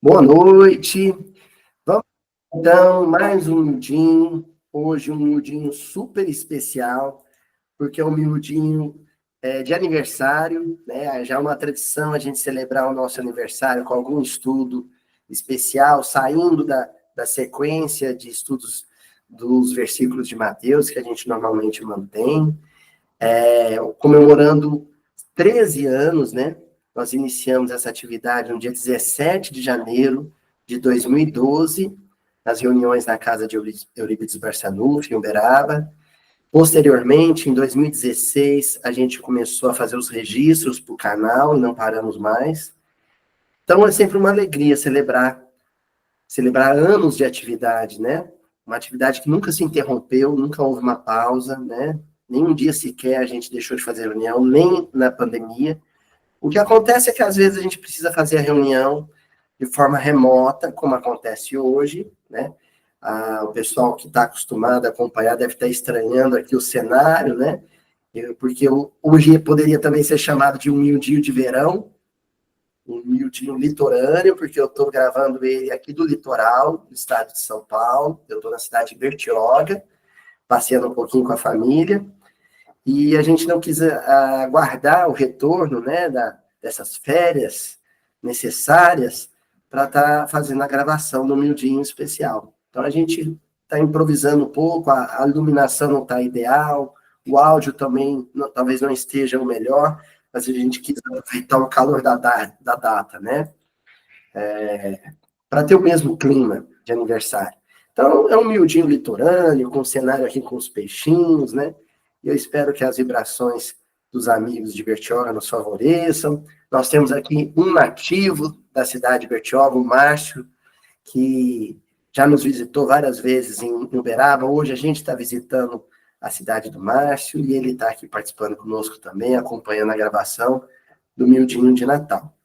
Boa noite. Vamos então, mais um miudinho. Hoje um miudinho super especial, porque é um miudinho de aniversário, né? Já é uma tradição a gente celebrar o nosso aniversário com algum estudo especial, saindo da sequência de estudos dos versículos de Mateus, que a gente normalmente mantém, comemorando 13 anos, né? Nós iniciamos essa atividade no dia 17 de janeiro de 2012, nas reuniões na casa de Eurípides Barçanufo, em Uberaba. Posteriormente, em 2016, a gente começou a fazer os registros para o canal e não paramos mais. Então, é sempre uma alegria celebrar anos de atividade, né? Uma atividade que nunca se interrompeu, nunca houve uma pausa, né? Nem um dia sequer a gente deixou de fazer reunião, nem na pandemia. O que acontece é que, às vezes, a gente precisa fazer a reunião de forma remota, como acontece hoje, né? O pessoal que está acostumado a acompanhar deve estar estranhando aqui o cenário, né? Porque hoje poderia também ser chamado de um miudinho de verão, um miudinho litorâneo, porque eu estou gravando ele aqui do litoral, do estado de São Paulo. Eu estou na cidade de Bertioga, passeando um pouquinho com a família. E a gente não quis aguardar o retorno, né, dessas férias necessárias para estar fazendo a gravação do miudinho especial. Então, a gente está improvisando um pouco, a iluminação não está ideal, o áudio também talvez não esteja o melhor, mas a gente quis aproveitar o calor da data, né, para ter o mesmo clima de aniversário. Então, é um miudinho litorâneo, com o cenário aqui com os peixinhos, né? Eu espero que as vibrações dos amigos de Bertioga nos favoreçam. Nós temos aqui um nativo da cidade de Bertioga, o Márcio, que já nos visitou várias vezes em Uberaba. Hoje a gente está visitando a cidade do Márcio e ele está aqui participando conosco também, acompanhando a gravação do miudinho de Natal.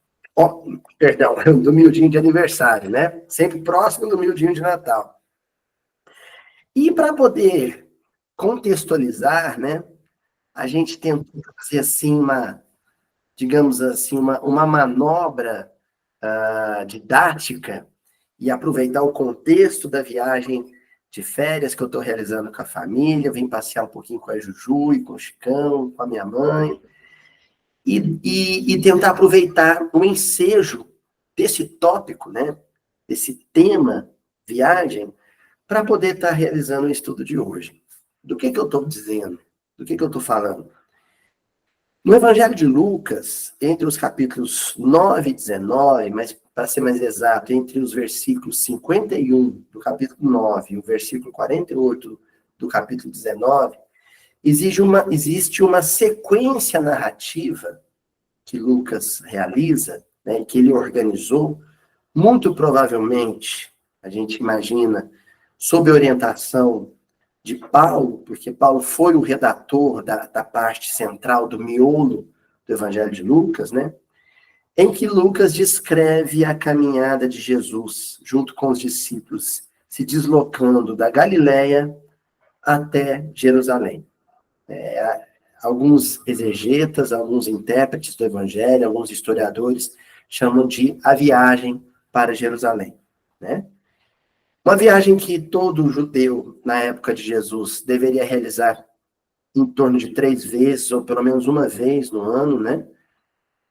Perdão, do miudinho de aniversário, né? Sempre próximo do miudinho de Natal. E para poder contextualizar, né, a gente tentou fazer assim digamos assim, uma manobra didática e aproveitar o contexto da viagem de férias que eu estou realizando com a família. Vim passear um pouquinho com a Juju e com o Chicão, com a minha mãe, e tentar aproveitar o ensejo desse tópico, né, desse tema viagem, para poder estar realizando o estudo de hoje. Do que eu estou dizendo? Do que eu estou falando? No Evangelho de Lucas, entre os capítulos 9 e 19, mas para ser mais exato, entre os versículos 51 do capítulo 9 e o versículo 48 do capítulo 19, existe uma sequência narrativa que Lucas realiza, né, que ele organizou, muito provavelmente, a gente imagina, sob orientação de Paulo, porque Paulo foi o redator da parte central, do miolo do Evangelho de Lucas, né? Em que Lucas descreve a caminhada de Jesus, junto com os discípulos, se deslocando da Galileia até Jerusalém. Alguns exegetas, alguns intérpretes do Evangelho, alguns historiadores chamam de a viagem para Jerusalém, né? Uma viagem que todo judeu, na época de Jesus, deveria realizar em torno de 3 vezes, ou pelo menos uma vez no ano, né?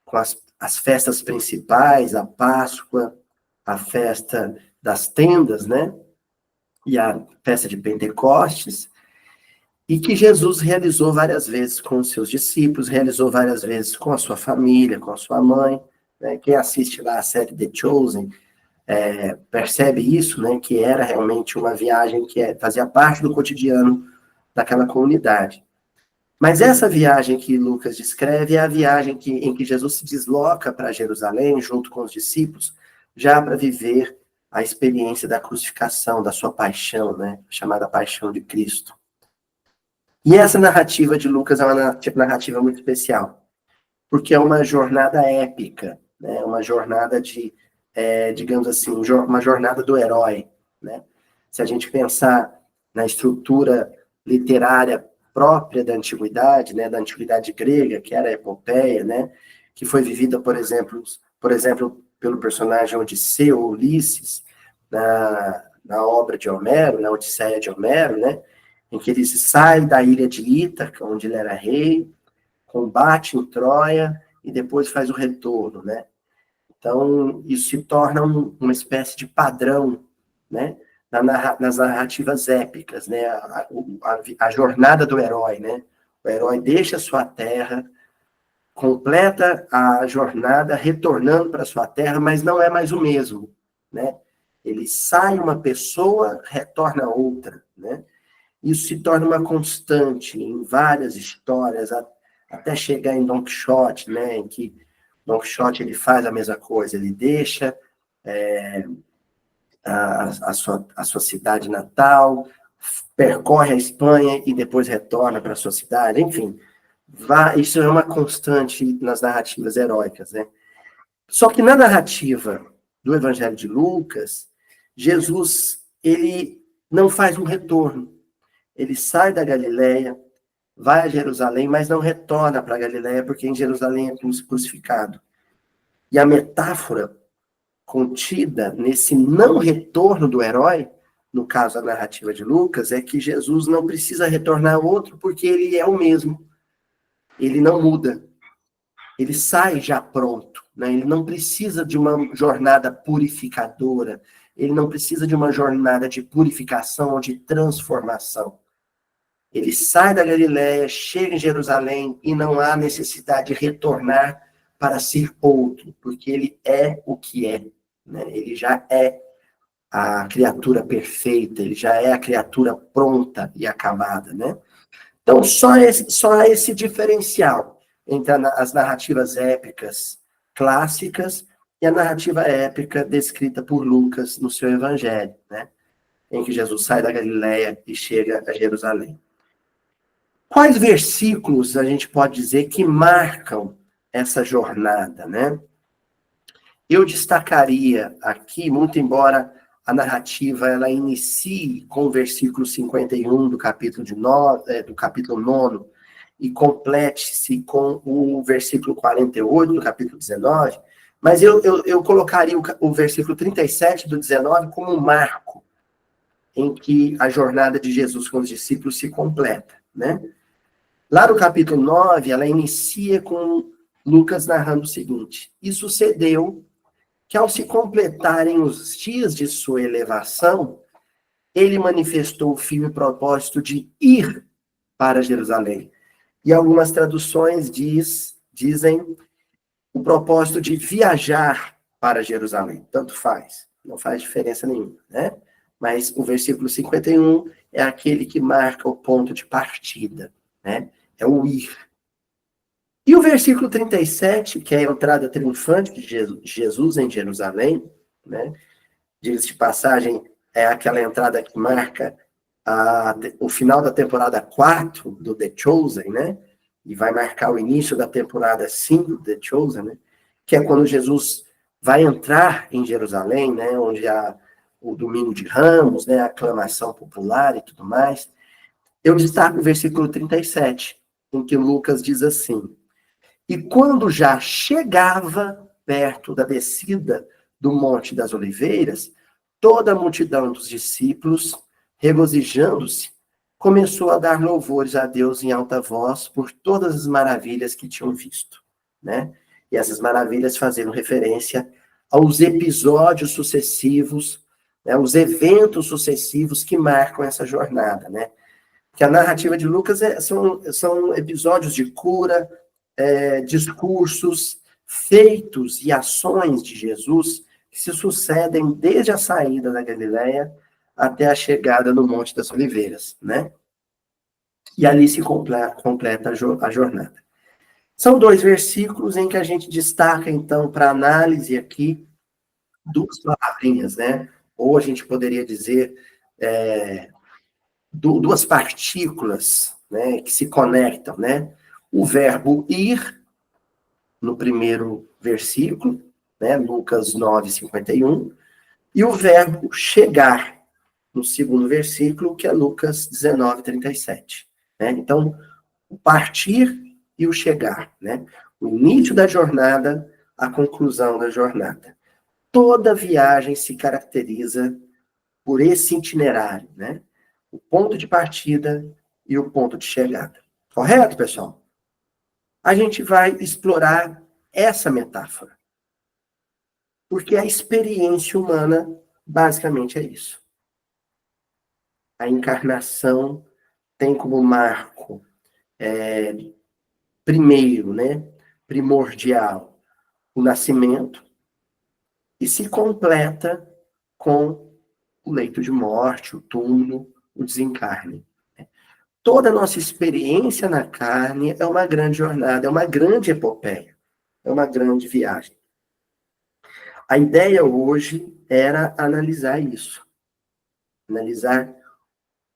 Com as festas principais, a Páscoa, a festa das tendas, né? E a festa de Pentecostes, e que Jesus realizou várias vezes com os seus discípulos, realizou várias vezes com a sua família, com a sua mãe, né? Quem assiste lá a série The Chosen, percebe isso, né, que era realmente uma viagem que fazia parte do cotidiano daquela comunidade. Mas essa viagem que Lucas descreve é a viagem em que Jesus se desloca para Jerusalém, junto com os discípulos, já para viver a experiência da crucificação, da sua paixão, né, chamada Paixão de Cristo. E essa narrativa de Lucas é uma narrativa muito especial, porque é uma jornada épica, né, uma jornada digamos assim, uma jornada do herói, né? Se a gente pensar na estrutura literária própria da antiguidade, né, da antiguidade grega, que era a epopeia, né, que foi vivida, por exemplo, pelo personagem Odisseu, ou Ulisses, na obra de Homero, na Odisseia de Homero, né? Em que ele sai da ilha de Ítaca, onde ele era rei, combate em Troia e depois faz o retorno, né? Então, isso se torna uma espécie de padrão, né? Nas narrativas épicas, né? A jornada do herói, né? O herói deixa sua terra, completa a jornada retornando para sua terra, mas não é mais o mesmo, né? Ele sai uma pessoa, retorna outra, né? Isso se torna uma constante em várias histórias, até chegar em Don Quixote, né? Em que Don Quixote ele faz a mesma coisa, ele deixa a sua cidade natal, percorre a Espanha e depois retorna para a sua cidade, enfim. Isso é uma constante nas narrativas heróicas, né? Só que na narrativa do Evangelho de Lucas, Jesus, ele não faz um retorno. Ele sai da Galileia, vai a Jerusalém, mas não retorna para a Galileia, porque em Jerusalém é crucificado. E a metáfora contida nesse não retorno do herói, no caso da narrativa de Lucas, é que Jesus não precisa retornar ao outro, porque ele é o mesmo. Ele não muda. Ele sai já pronto, né? Ele não precisa de uma jornada purificadora, ele não precisa de uma jornada de purificação ou de transformação. Ele sai da Galileia, chega em Jerusalém e não há necessidade de retornar para ser outro, porque ele é o que é, né? Ele já é a criatura perfeita, ele já é a criatura pronta e acabada, né? Então, só há esse diferencial entre as narrativas épicas clássicas e a narrativa épica descrita por Lucas no seu evangelho, né? Em que Jesus sai da Galileia e chega a Jerusalém. Quais versículos a gente pode dizer que marcam essa jornada, né? Eu destacaria aqui, muito embora a narrativa ela inicie com o versículo 51 do capítulo 9 e complete-se com o versículo 48 do capítulo 19, mas eu colocaria o versículo 37 do 19 como um marco em que a jornada de Jesus com os discípulos se completa, né? Lá no capítulo 9, ela inicia com Lucas narrando o seguinte: e sucedeu que ao se completarem os dias de sua elevação, ele manifestou o firme propósito de ir para Jerusalém. E algumas traduções dizem o propósito de viajar para Jerusalém. Tanto faz, não faz diferença nenhuma, né? Mas o versículo 51 é aquele que marca o ponto de partida, né? É o ir. E o versículo 37, que é a entrada triunfante de Jesus em Jerusalém, né? Diga-se de passagem, é aquela entrada que marca o final da temporada 4 do The Chosen, né? E vai marcar o início da temporada 5 do The Chosen, né? Que é quando Jesus vai entrar em Jerusalém, né? Onde há o Domingo de Ramos, né? A aclamação popular e tudo mais. Eu destaco o versículo 37, em que Lucas diz assim: e quando já chegava perto da descida do Monte das Oliveiras, toda a multidão dos discípulos, regozijando-se, começou a dar louvores a Deus em alta voz por todas as maravilhas que tinham visto, né? E essas maravilhas fazendo referência aos episódios sucessivos, né? Os eventos sucessivos que marcam essa jornada, né? Que a narrativa de Lucas são episódios de cura, discursos, feitos e ações de Jesus que se sucedem desde a saída da Galileia até a chegada no Monte das Oliveiras, né? E ali se completa a jornada. São 2 versículos em que a gente destaca, então, para análise aqui, 2 palavrinhas, né? Ou a gente poderia dizer 2 partículas, né, que se conectam, né? O verbo ir, no primeiro versículo, né, Lucas 9:51, e o verbo chegar, no segundo versículo, que é Lucas 19:37. Né? Então, o partir e o chegar, né? O início da jornada, a conclusão da jornada. toda viagem se caracteriza por esse itinerário, né? O ponto de partida e o ponto de chegada. Correto, pessoal? A gente vai explorar essa metáfora. Porque a experiência humana, basicamente, é isso. A encarnação tem como marco primeiro, né? Primordial, o nascimento, e se completa com o leito de morte, o túmulo, o desencarne. Toda a nossa experiência na carne é uma grande jornada, é uma grande epopeia, é uma grande viagem. A ideia hoje era analisar isso, analisar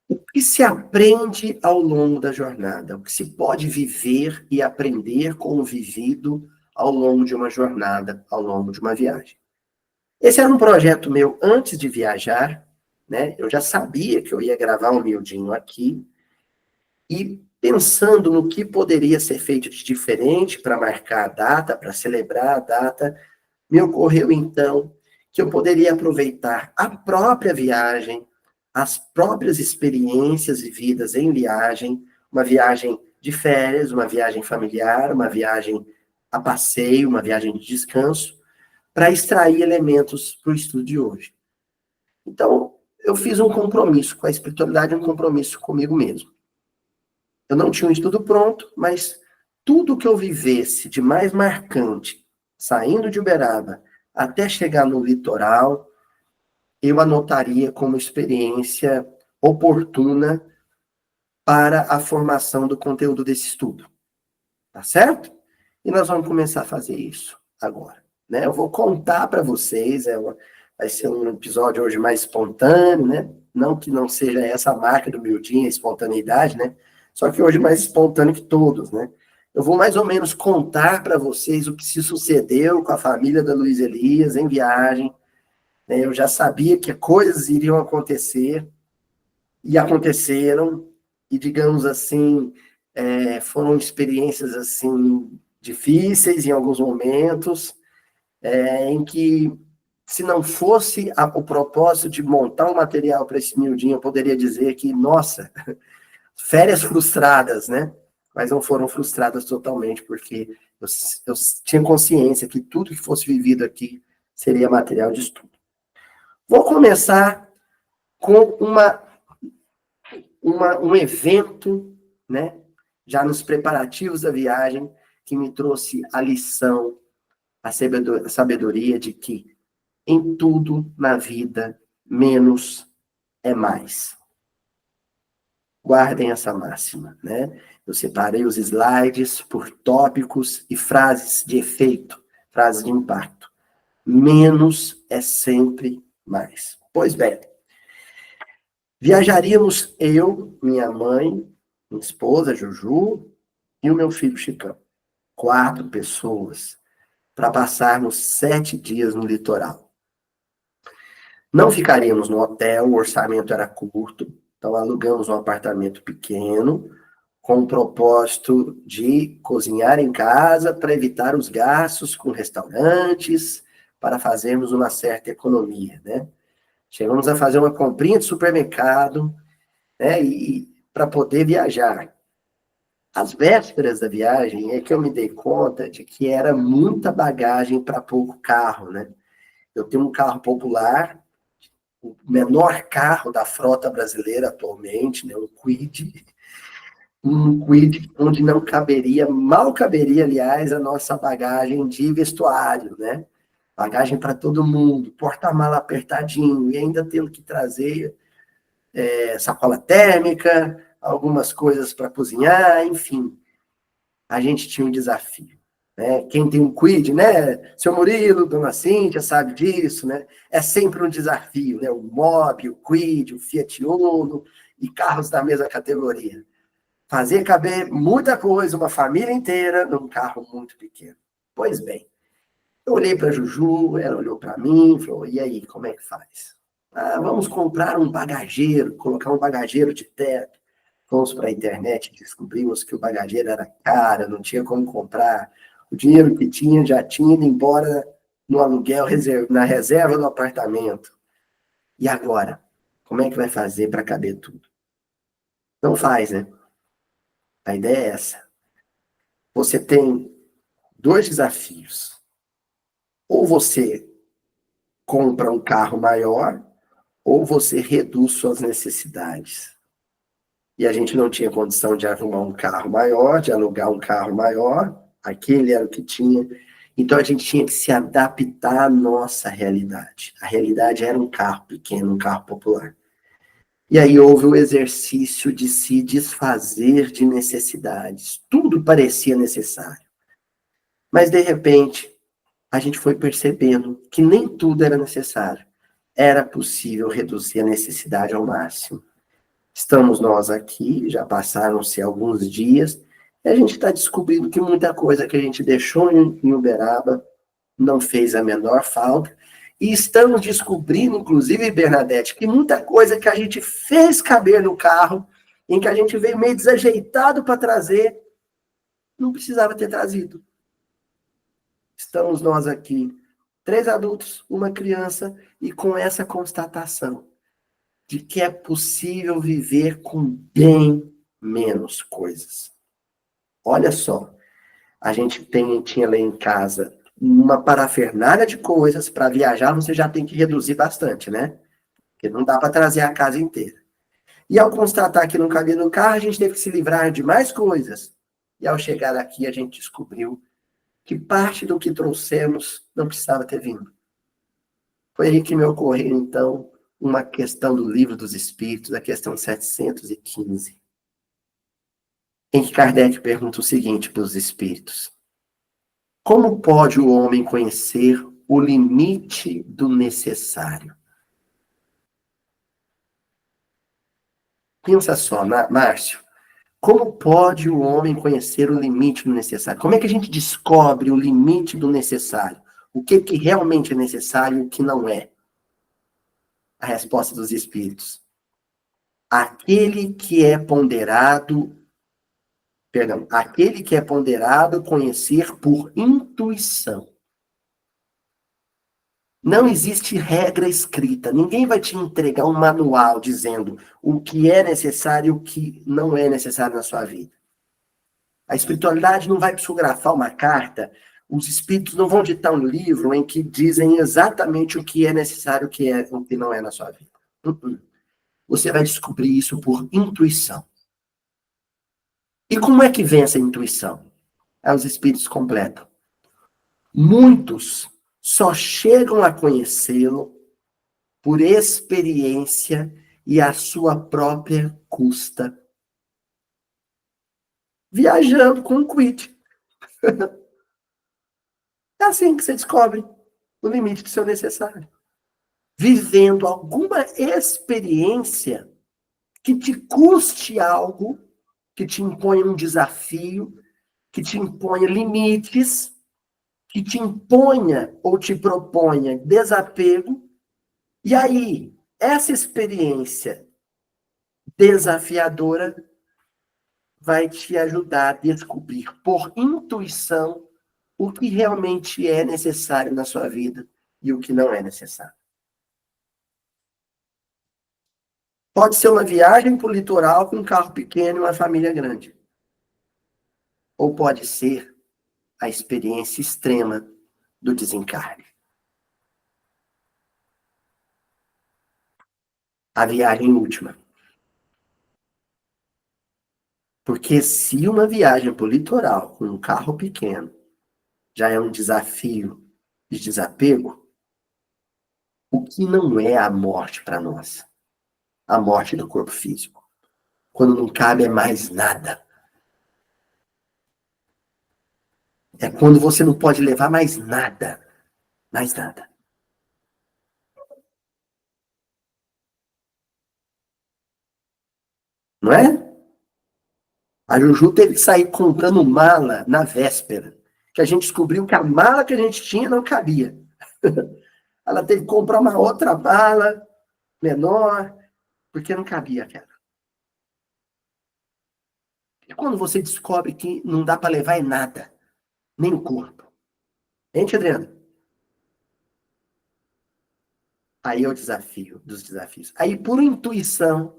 o que se aprende ao longo da jornada, o que se pode viver e aprender com o vivido ao longo de uma jornada, ao longo de uma viagem. Esse era um projeto meu antes de viajar, né? Eu já sabia que eu ia gravar um miudinho aqui, e pensando no que poderia ser feito de diferente para marcar a data, para celebrar a data, me ocorreu então que eu poderia aproveitar a própria viagem, as próprias experiências vividas em viagem, uma viagem de férias, uma viagem familiar, uma viagem a passeio, uma viagem de descanso, para extrair elementos para o estudo de hoje. Então, eu fiz um compromisso com a espiritualidade, um compromisso comigo mesmo. Eu não tinha um estudo pronto, mas tudo que eu vivesse de mais marcante, saindo de Uberaba até chegar no litoral, eu anotaria como experiência oportuna para a formação do conteúdo desse estudo. Tá certo? E nós vamos começar a fazer isso agora. Né? Eu vou contar para vocês, vai ser um episódio hoje mais espontâneo, né? Não que não seja essa a marca do miudinho, a espontaneidade, né? Só que hoje mais espontâneo que todos, né? Eu vou mais ou menos contar para vocês o que se sucedeu com a família da Luiz Elias em viagem. Né? Eu já sabia que coisas iriam acontecer, e aconteceram, e digamos assim, foram experiências assim difíceis em alguns momentos, em que, se não fosse o propósito de montar um material para esse miudinho, eu poderia dizer que, nossa, férias frustradas, né? Mas não foram frustradas totalmente, porque eu tinha consciência que tudo que fosse vivido aqui seria material de estudo. Vou começar com um evento, né? Já nos preparativos da viagem, que me trouxe a lição, a sabedoria de que em tudo na vida, menos é mais. Guardem essa máxima, né? Eu separei os slides por tópicos e frases de efeito, frases de impacto. Menos é sempre mais. Pois bem, viajaríamos eu, minha mãe, minha esposa, Juju, e o meu filho, Chicão. 4 pessoas, para passarmos 7 dias no litoral. Não ficaríamos no hotel, o orçamento era curto, então alugamos um apartamento pequeno, com o propósito de cozinhar em casa para evitar os gastos com restaurantes, para fazermos uma certa economia, né? Chegamos a fazer uma comprinha de supermercado, né, e para poder viajar. Às vésperas da viagem é que eu me dei conta de que era muita bagagem para pouco carro, né? Eu tenho um carro popular, o menor carro da frota brasileira atualmente, né, um Kwid onde não caberia, mal caberia, aliás, a nossa bagagem de vestuário, né? Bagagem para todo mundo, porta-mala apertadinho, e ainda tendo que trazer sacola térmica, algumas coisas para cozinhar, enfim. A gente tinha um desafio. Né? Quem tem um Kwid, né? Seu Murilo, Dona Cíntia, sabe disso, né? É sempre um desafio, né? O Mobi, o Kwid, o Fiat Uno e carros da mesma categoria. Fazer caber muita coisa, uma família inteira, num carro muito pequeno. Pois bem, eu olhei para a Juju, ela olhou para mim e falou, e aí, como é que faz? Ah, vamos comprar um bagageiro, colocar um bagageiro de teto. Fomos para a internet e descobrimos que o bagageiro era caro, não tinha como comprar. O dinheiro que tinha já tinha ido embora no aluguel, na reserva do apartamento. E agora? Como é que vai fazer para caber tudo? Não faz, né? A ideia é essa. Você tem dois desafios. Ou você compra um carro maior, ou você reduz suas necessidades. E a gente não tinha condição de arrumar um carro maior, de alugar um carro maior, aquele era o que tinha. Então a gente tinha que se adaptar à nossa realidade. A realidade era um carro pequeno, um carro popular. E aí houve o exercício de se desfazer de necessidades. Tudo parecia necessário. Mas, de repente, a gente foi percebendo que nem tudo era necessário. Era possível reduzir a necessidade ao máximo. Estamos nós aqui, já passaram-se alguns dias, e a gente está descobrindo que muita coisa que a gente deixou em Uberaba não fez a menor falta. E estamos descobrindo, inclusive, Bernadette, que muita coisa que a gente fez caber no carro, em que a gente veio meio desajeitado para trazer, não precisava ter trazido. Estamos nós aqui, 3 adultos, uma criança, e com essa constatação de que é possível viver com bem menos coisas. Olha só, a gente tinha lá em casa uma parafernália de coisas. Para viajar, você já tem que reduzir bastante, né? Porque não dá para trazer a casa inteira. E ao constatar que não cabia no carro, a gente teve que se livrar de mais coisas. E ao chegar aqui, a gente descobriu que parte do que trouxemos não precisava ter vindo. Foi aí que me ocorreu, então, uma questão do Livro dos Espíritos, a questão 715, em que Kardec pergunta o seguinte para os espíritos: como pode o homem conhecer o limite do necessário? Pensa só, Márcio, como pode o homem conhecer o limite do necessário? Como é que a gente descobre o limite do necessário? O que realmente é necessário e o que não é? A resposta dos espíritos: aquele que é ponderado, perdão, aquele que é ponderado conhecer por intuição. Não existe regra escrita. Ninguém vai te entregar um manual dizendo o que é necessário e o que não é necessário na sua vida. A espiritualidade não vai psicografar uma carta. Os espíritos não vão ditar um livro em que dizem exatamente o que é necessário e o que não é na sua vida. Você vai descobrir isso por intuição. E como é que vem essa intuição? Aí os espíritos completam: muitos só chegam a conhecê-lo por experiência e à sua própria custa, viajando com o quid. É assim que você descobre o limite do seu necessário. Vivendo alguma experiência que te custe algo, que te imponha um desafio, que te imponha limites, que te imponha ou te proponha desapego. E aí, essa experiência desafiadora vai te ajudar a descobrir por intuição o que realmente é necessário na sua vida e o que não é necessário. Pode ser uma viagem para o litoral com um carro pequeno e uma família grande. Ou pode ser a experiência extrema do desencarne. A viagem última. Porque se uma viagem para o litoral com um carro pequeno já é um desafio de desapego, o que não é a morte para nós? A morte do corpo físico. Quando não cabe mais nada. É quando você não pode levar mais nada. Mais nada. Não é? A Juju teve que sair comprando mala na véspera. Que a gente descobriu que a mala que a gente tinha não cabia. Ela teve que comprar uma outra mala menor, porque não cabia aquela. E quando você descobre que não dá para levar em nada, nem o corpo. Gente, Adriana? Aí é o desafio dos desafios. Aí, por intuição,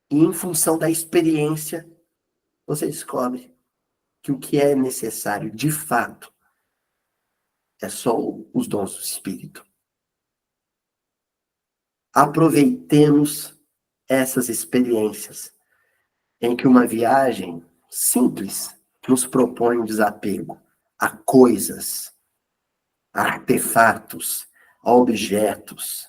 e em função da experiência, você descobre que o que é necessário, de fato, é só os dons do Espírito. Aproveitemos essas experiências em que uma viagem simples nos propõe um desapego a coisas, a artefatos, a objetos.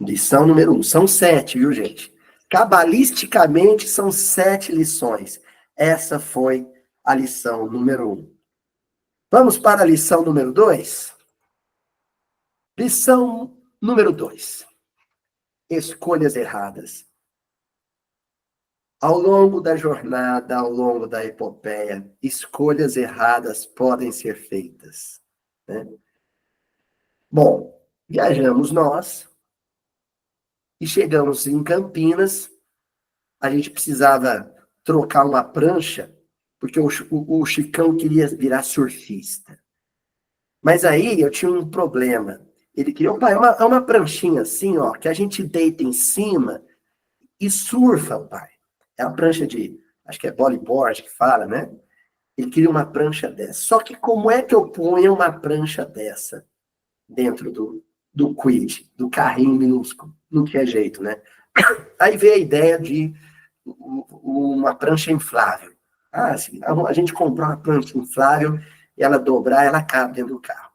Lição número 1. São 7, viu, gente? Cabalisticamente, são 7 lições. Essa foi a lição número 1. Vamos para a lição número 2? Lição número 2. Escolhas erradas. Ao longo da jornada, ao longo da epopeia, escolhas erradas podem ser feitas, né? Bom, viajamos nós e chegamos em Campinas. A gente precisava trocar uma prancha, porque o Chicão queria virar surfista. Mas aí eu tinha um problema. Ele queria, pai, é uma pranchinha assim, ó, que a gente deita em cima e surfa, pai. É uma prancha de, acho que é bodyboard que fala, né? Ele queria uma prancha dessa. Só que como é que eu ponho uma prancha dessa dentro do quid, do carrinho minúsculo? Não tinha jeito, né? Aí veio a ideia de uma prancha inflável. Ah, assim, a gente comprou uma prancha inflável e ela dobrar, ela cabe dentro do carro.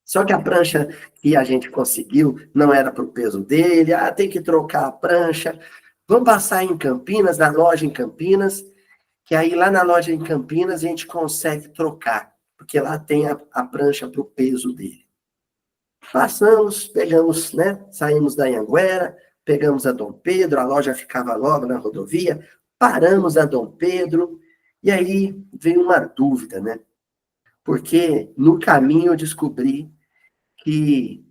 Só que a prancha que a gente conseguiu não era para o peso dele. Ah, tem que trocar a prancha. Vamos passar em Campinas, na loja em Campinas, que aí lá na loja em Campinas a gente consegue trocar, porque lá tem a prancha para o peso dele. Passamos, pegamos, né? Saímos da Anhanguera, pegamos a Dom Pedro, a loja ficava logo na rodovia, paramos a Dom Pedro, e aí veio uma dúvida, né? Porque no caminho eu descobri que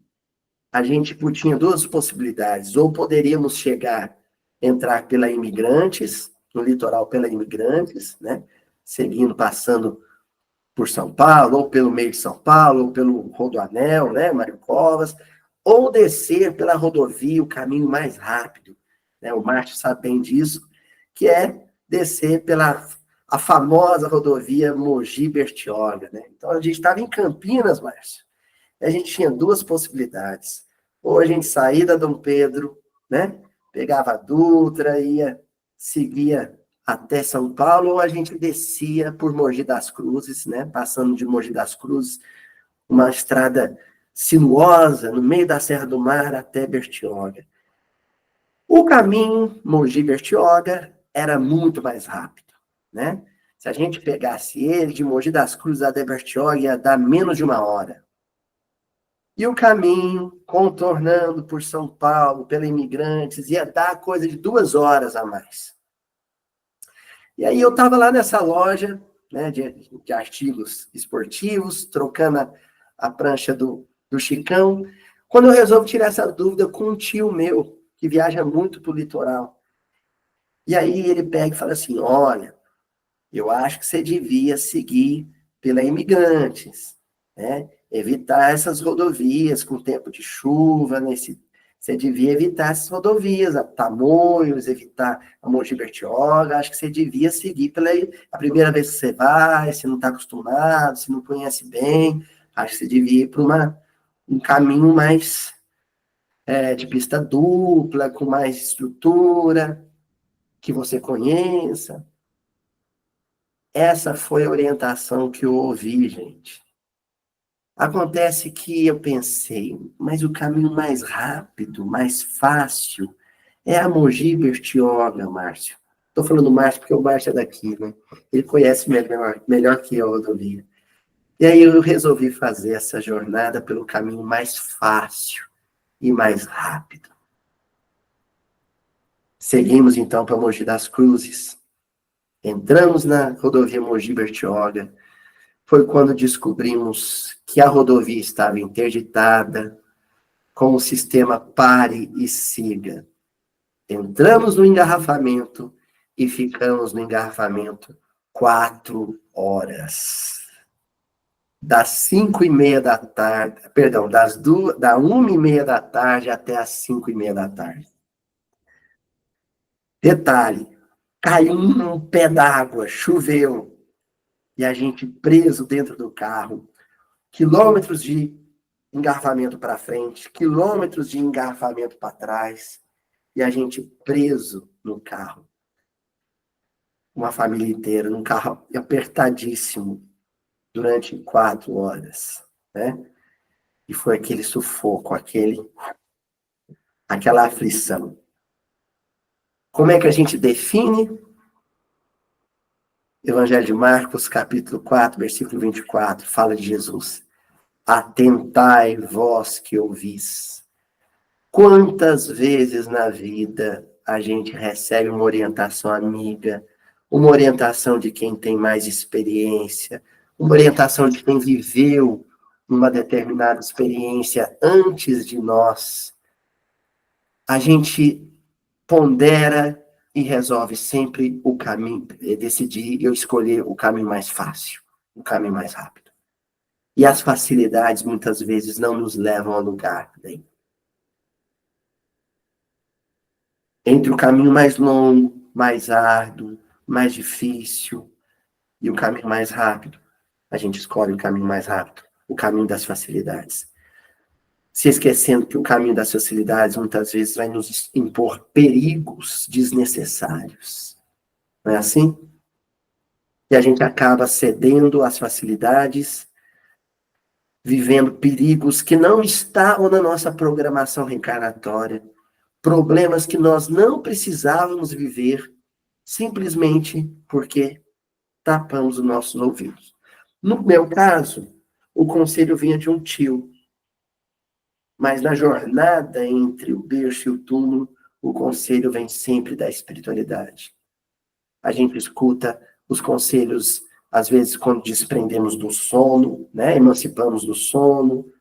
a gente tinha duas possibilidades, ou poderíamos entrar pela Imigrantes, no litoral pela Imigrantes, né? Seguindo, passando por São Paulo, ou pelo meio de São Paulo, ou pelo Rodoanel, né? Mário Covas, ou descer pela rodovia, o caminho mais rápido, né? O Márcio sabe bem disso, que é descer pela a famosa rodovia Mogi-Bertioga, né? Então, a gente estava em Campinas, Márcio, a gente tinha duas possibilidades. Ou a gente saía da Dom Pedro, né? Pegava a Dutra, seguia até São Paulo, ou a gente descia por Mogi das Cruzes, né? Passando de Mogi das Cruzes, uma estrada sinuosa, no meio da Serra do Mar, até Bertioga. O caminho Mogi-Bertioga era muito mais rápido, né? Se a gente pegasse ele de Mogi das Cruzes até Bertioga, ia dar menos de 1 hora. E o caminho, contornando por São Paulo, pela Imigrantes, ia dar coisa de 2 horas a mais. E aí eu estava lá nessa loja, né, de artigos esportivos, trocando a prancha do Chicão, quando eu resolvo tirar essa dúvida com um tio meu, que viaja muito para o litoral. E aí ele pega e fala assim, olha, eu acho que você devia seguir pela Imigrantes, né? Evitar essas rodovias com tempo de chuva, você devia evitar essas rodovias, a Tamoios, evitar a Mogi Bertioga, acho que você devia seguir a primeira vez que você vai, se não está acostumado, se não conhece bem, acho que você devia ir para um caminho mais de pista dupla, com mais estrutura, que você conheça. Essa foi a orientação que eu ouvi, gente. Acontece que eu pensei, mas o caminho mais rápido, mais fácil, é a Mogi Bertioga, Márcio. Estou falando Márcio porque o Márcio é daqui, né? Ele conhece melhor que eu a rodovia. E aí eu resolvi fazer essa jornada pelo caminho mais fácil e mais rápido. Seguimos então para Mogi das Cruzes. Entramos na rodovia Mogi Bertioga. Foi quando descobrimos que a rodovia estava interditada com o sistema pare e siga. Entramos no engarrafamento e ficamos no engarrafamento 4 horas. das 5:30 da tarde, perdão, da 1:30 da tarde até as 5:30 da tarde. Detalhe, caiu um pé d'água, choveu, e a gente preso dentro do carro, quilômetros de engarrafamento para frente, quilômetros de engarrafamento para trás, e a gente preso no carro. Uma família inteira, num carro apertadíssimo, durante 4 horas, né? E foi aquele sufoco, aquela aflição. Como é que a gente define? Evangelho de Marcos, capítulo 4, versículo 24, fala de Jesus. Atentai vós que ouvis. Quantas vezes na vida a gente recebe uma orientação amiga, uma orientação de quem tem mais experiência, uma orientação de quem viveu uma determinada experiência antes de nós. A gente pondera e resolve sempre o caminho, decidir eu escolher o caminho mais fácil, o caminho mais rápido. E as facilidades muitas vezes não nos levam a lugar nenhum. Entre o caminho mais longo, mais árduo, mais difícil e o caminho mais rápido, a gente escolhe o caminho mais rápido, o caminho das facilidades. Se esquecendo que o caminho das facilidades muitas vezes vai nos impor perigos desnecessários. Não é assim? E a gente acaba cedendo às facilidades, vivendo perigos que não estavam na nossa programação reencarnatória, problemas que nós não precisávamos viver, simplesmente porque tapamos os nossos ouvidos. No meu caso, o conselho vinha de um tio, mas na jornada entre o berço e o túmulo, o conselho vem sempre da espiritualidade. A gente escuta os conselhos, às vezes, quando desprendemos do sono, né? Emancipamos do sono,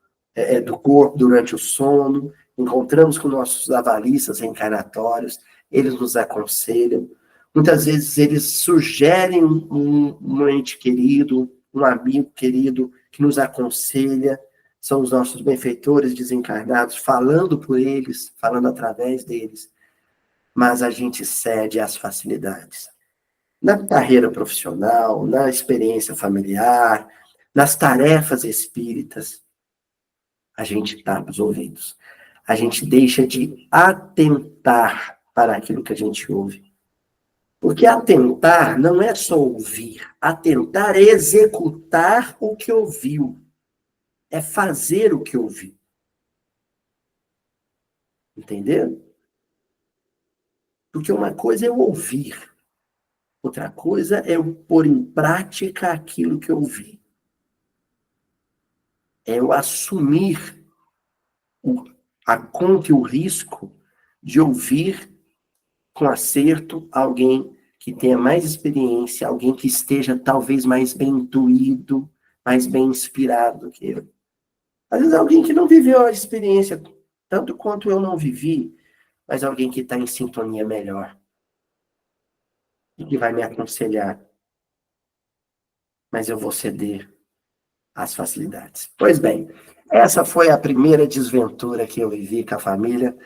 do corpo durante o sono, encontramos com nossos avalistas reencarnatórios, eles nos aconselham. Muitas vezes eles sugerem um ente querido, um amigo querido que nos aconselha, são os nossos benfeitores desencarnados, falando por eles, falando através deles, mas a gente cede às facilidades. Na carreira profissional, na experiência familiar, nas tarefas espíritas, a gente tapa os ouvidos. A gente deixa de atentar para aquilo que a gente ouve. Porque atentar não é só ouvir. Atentar é executar o que ouviu. É fazer o que ouviu. Entendeu? Porque uma coisa é eu ouvir. Outra coisa é eu pôr em prática aquilo que eu ouvi. É eu assumir a conta e o risco de ouvir com acerto alguém que tenha mais experiência, alguém que esteja talvez mais bem intuído, mais bem inspirado do que eu. Às vezes alguém que não viveu a experiência tanto quanto eu não vivi, mas alguém que está em sintonia melhor e que vai me aconselhar. Mas eu vou ceder às facilidades. Pois bem, essa foi a primeira desventura que eu vivi com a família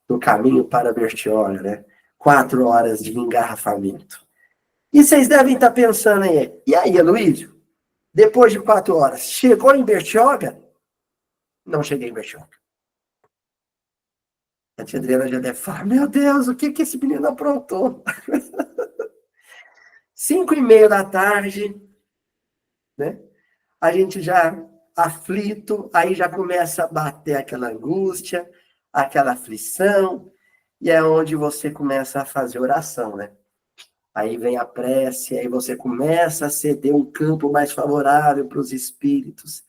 no caminho para Bertioga, né? 4 horas de engarrafamento. E vocês devem estar pensando aí, e aí, Aloysio? Depois de 4 horas, chegou em Bertioga? Não cheguei em Bertioga. A tia Adriana já deve falar, meu Deus, o que esse menino aprontou? 5:30 da tarde, né? A gente já aflito, aí já começa a bater aquela angústia, aquela aflição, e é onde você começa a fazer oração, né? Aí vem a prece, aí você começa a ceder um campo mais favorável para os espíritos.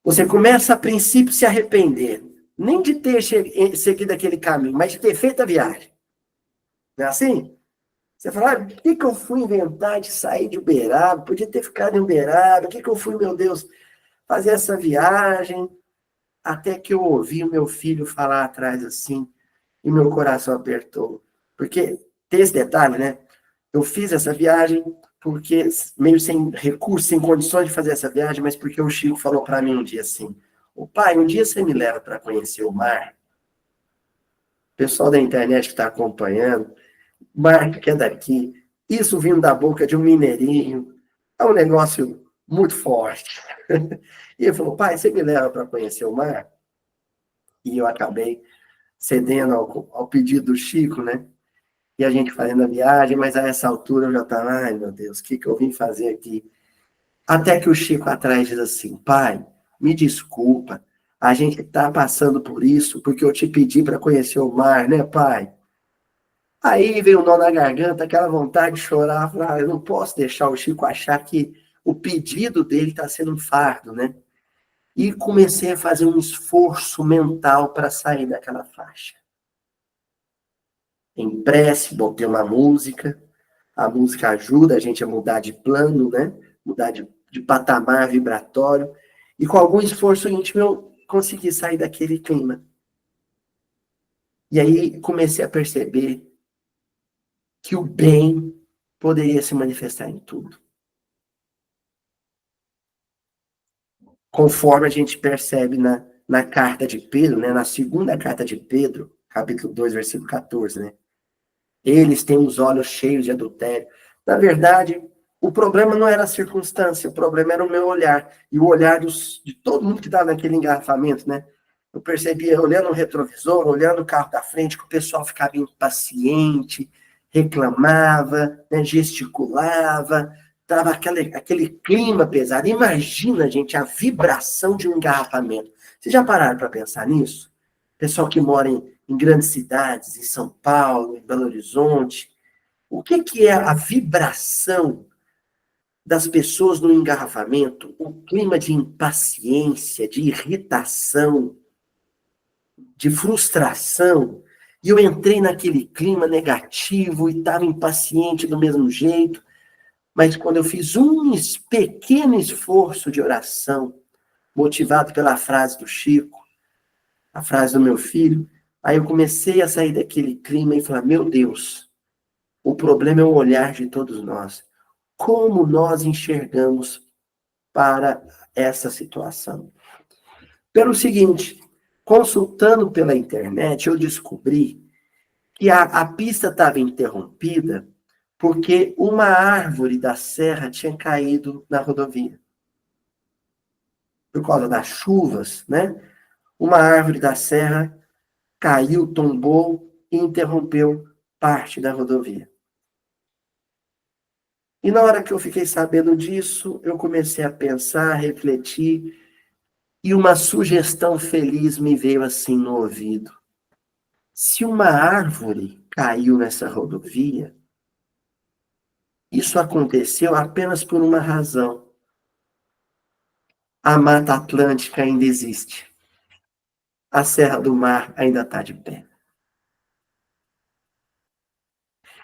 Você começa, a princípio, se arrepender. Nem de ter seguido aquele caminho, mas de ter feito a viagem. Não é assim? Você fala, por que eu fui inventar de sair de Uberaba? Podia ter ficado em Uberaba. Por que eu fui, meu Deus, fazer essa viagem? Até que eu ouvi o meu filho falar atrás assim, e meu coração apertou. Porque tem esse detalhe, né? Eu fiz essa viagem porque meio sem recursos, sem condições de fazer essa viagem, mas porque o Chico falou para mim um dia assim: "Ô pai, um dia você me leva para conhecer o mar?" O pessoal da internet que está acompanhando, mar que é daqui, isso vindo da boca de um mineirinho, é um negócio muito forte. E ele falou: "Pai, você me leva para conhecer o mar?" E eu acabei cedendo ao pedido do Chico, né? E a gente fazendo a viagem, mas a essa altura eu já estava, ai meu Deus, o que eu vim fazer aqui? Até que o Chico atrás diz assim: "Pai, me desculpa, a gente está passando por isso porque eu te pedi para conhecer o mar, né, pai?" Aí veio o nó na garganta, aquela vontade de chorar, falar, eu não posso deixar o Chico achar que o pedido dele está sendo um fardo, né? E comecei a fazer um esforço mental para sair daquela faixa. Em prece, botei uma música, a música ajuda a gente a mudar de plano, né? Mudar de patamar vibratório. E com algum esforço íntimo eu consegui sair daquele clima. E aí comecei a perceber que o bem poderia se manifestar em tudo. Conforme a gente percebe na carta de Pedro, né? Na segunda carta de Pedro, capítulo 2, versículo 14, né? Eles têm os olhos cheios de adultério. Na verdade, o problema não era a circunstância, o problema era o meu olhar. E o olhar de todo mundo que estava naquele engarrafamento, né? Eu percebia, olhando o retrovisor, olhando o carro da frente, que o pessoal ficava impaciente, reclamava, né, gesticulava, estava aquele clima pesado. Imagina, gente, a vibração de um engarrafamento. Vocês já pararam para pensar nisso? Pessoal que mora em grandes cidades, em São Paulo, em Belo Horizonte, o que é a vibração das pessoas no engarrafamento? O clima de impaciência, de irritação, de frustração. E eu entrei naquele clima negativo e estava impaciente do mesmo jeito. Mas quando eu fiz um pequeno esforço de oração, motivado pela frase do Chico, a frase do meu filho, aí eu comecei a sair daquele clima e falar, meu Deus, o problema é o olhar de todos nós. Como nós enxergamos para essa situação? Pelo seguinte, consultando pela internet, eu descobri que a pista estava interrompida porque uma árvore da serra tinha caído na rodovia. Por causa das chuvas, né? Uma árvore da serra caiu, tombou e interrompeu parte da rodovia. E na hora que eu fiquei sabendo disso, eu comecei a pensar, a refletir, e uma sugestão feliz me veio assim no ouvido. Se uma árvore caiu nessa rodovia, isso aconteceu apenas por uma razão. A Mata Atlântica ainda existe. A Serra do Mar ainda está de pé.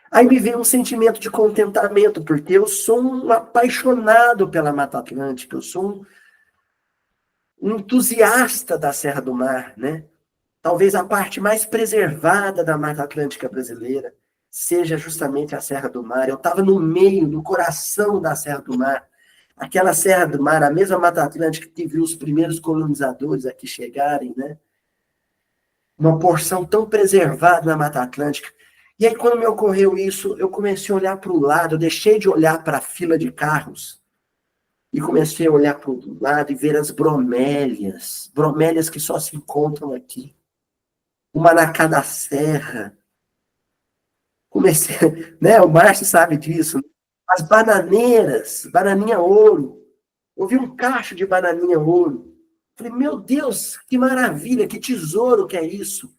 Aí me veio um sentimento de contentamento, porque eu sou um apaixonado pela Mata Atlântica, eu sou um entusiasta da Serra do Mar, né? Talvez a parte mais preservada da Mata Atlântica brasileira seja justamente a Serra do Mar. Eu estava no meio, no coração da Serra do Mar. Aquela Serra do Mar, a mesma Mata Atlântica que viu os primeiros colonizadores aqui chegarem, né? Uma porção tão preservada na Mata Atlântica. E aí, quando me ocorreu isso, eu comecei a olhar para o lado, eu deixei de olhar para a fila de carros e comecei a olhar para o lado e ver as bromélias que só se encontram aqui. Uma na cada serra. Comecei, né? O Márcio sabe disso. As bananeiras, bananinha ouro. Eu vi um cacho de bananinha ouro. Falei, meu Deus, que maravilha, que tesouro que é isso.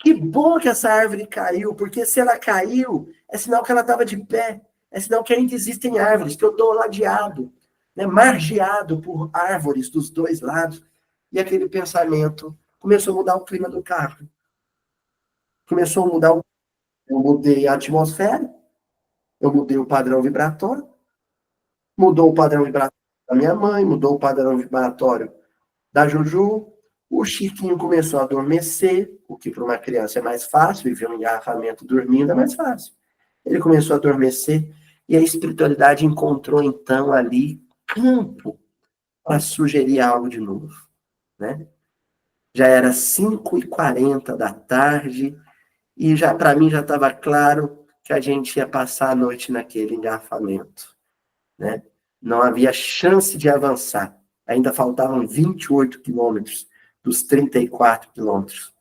Que bom que essa árvore caiu, porque se ela caiu, é sinal que ela estava de pé. É sinal que ainda existem árvores, que eu estou ladeado, né, margeado por árvores dos dois lados. E aquele pensamento começou a mudar o clima do carro. Começou a mudar, eu mudei a atmosfera, eu mudei o padrão vibratório, mudou o padrão vibratório da minha mãe, mudou o padrão vibratório da Juju, o Chiquinho começou a adormecer, o que para uma criança é mais fácil, viver um engarrafamento dormindo é mais fácil. Ele começou a adormecer, E a espiritualidade encontrou, então, ali campo para sugerir algo de novo, né? Já era 5h40 da tarde, e já para mim já estava claro que a gente ia passar a noite naquele engarrafamento, né? Não havia chance de avançar. Ainda faltavam 28 quilômetros dos 34 quilômetros.